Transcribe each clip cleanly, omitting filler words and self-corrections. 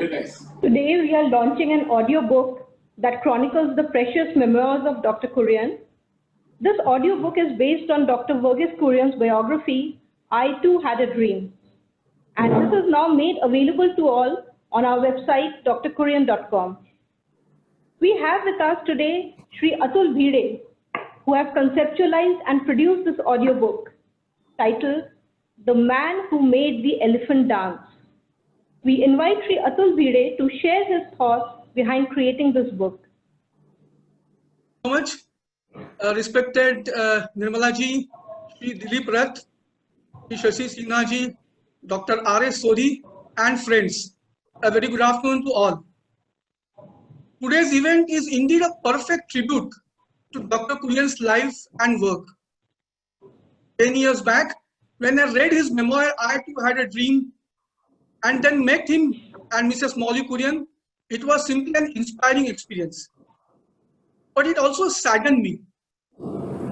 Today we are launching an audiobook that chronicles the precious memoirs of Dr. Kurian. This audiobook is based on Dr. Verghese Kurian's biography, I Too Had a Dream. And this is now made available to all on our website, drkurian.com. We have with us today Shri Atul Bhide, who have conceptualized and produced this audiobook titled The Man Who Made the Elephant Dance. We invite Shri Atul Bhide to share his thoughts behind creating this book. So much, respected Nirmala ji, Shri Dilip Rath, Shri Shashi Sinha ji, Dr. R.S. Sodhi, and friends. A very good afternoon to all. Today's event is indeed a perfect tribute to Dr. Kurian's life and work. 10 years back, when I read his memoir, I Too Had a Dream, and then met him and Mrs. Molly Kurian, it was simply an inspiring experience. But it also saddened me,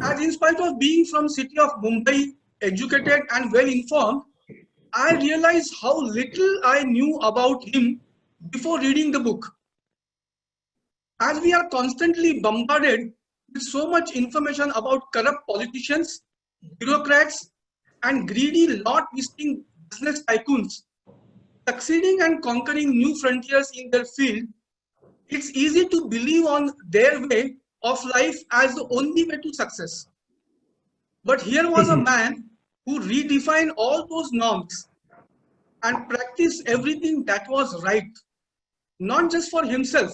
as in spite of being from city of Mumbai, educated and well informed, I realized how little I knew about him before reading the book. As we are constantly bombarded with so much information about corrupt politicians, bureaucrats, and greedy law-twisting business tycoons succeeding and conquering new frontiers in their field, it's easy to believe on their way of life as the only way to success. But here was a man who redefined all those norms and practiced everything that was right, not just for himself,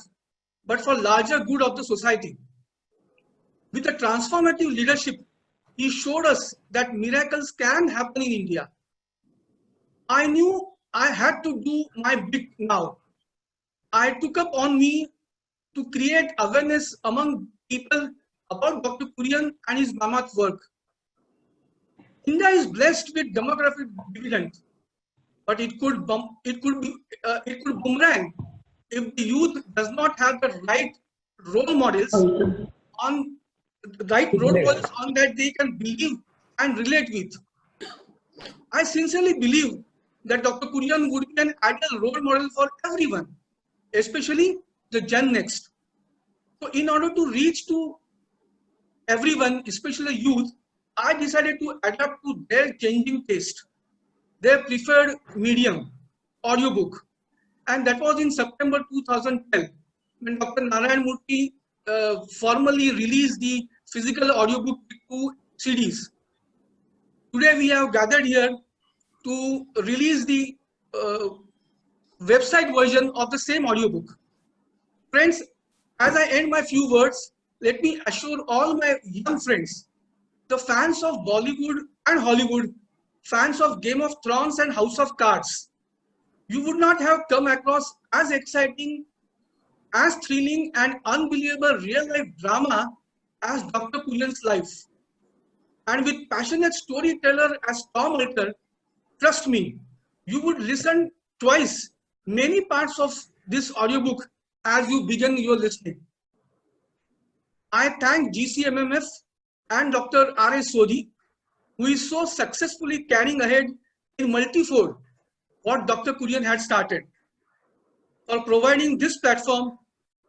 but for larger good of the society. With a transformative leadership, he showed us that miracles can happen in India. I knew I had to do my bit now. I took up on me to create awareness among people about Dr. Kurian and his mammoth work. India is blessed with demographic dividend, but it could boomerang if the youth does not have the right role models on that they can believe and relate with. I sincerely believe that Dr. Kurian would be an ideal role model for everyone, especially the Gen Next. So in order to reach to everyone, especially youth, I decided to adapt to their changing taste, their preferred medium, audiobook. And that was in September 2012, when Dr. Narayan Murthy formally released the physical audiobook with 2 CDs. Today we have gathered here to release the website version of the same audiobook. Friends, as I end my few words, let me assure all my young friends, the fans of Bollywood and Hollywood, fans of Game of Thrones and House of Cards, you would not have come across as exciting, as thrilling and unbelievable real-life drama as Dr. Kurian's life. And with passionate storyteller as Tom Alter, trust me, you would listen twice many parts of this audiobook as you begin your listening. I thank GCMMF and Dr. R.S. Sodhi, who is so successfully carrying ahead in multifold what Dr. Kurian had started, for providing this platform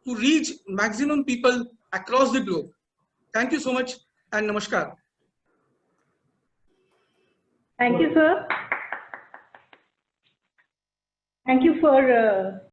to reach maximum people across the globe. Thank you so much and namaskar. Thank you, sir. Thank you for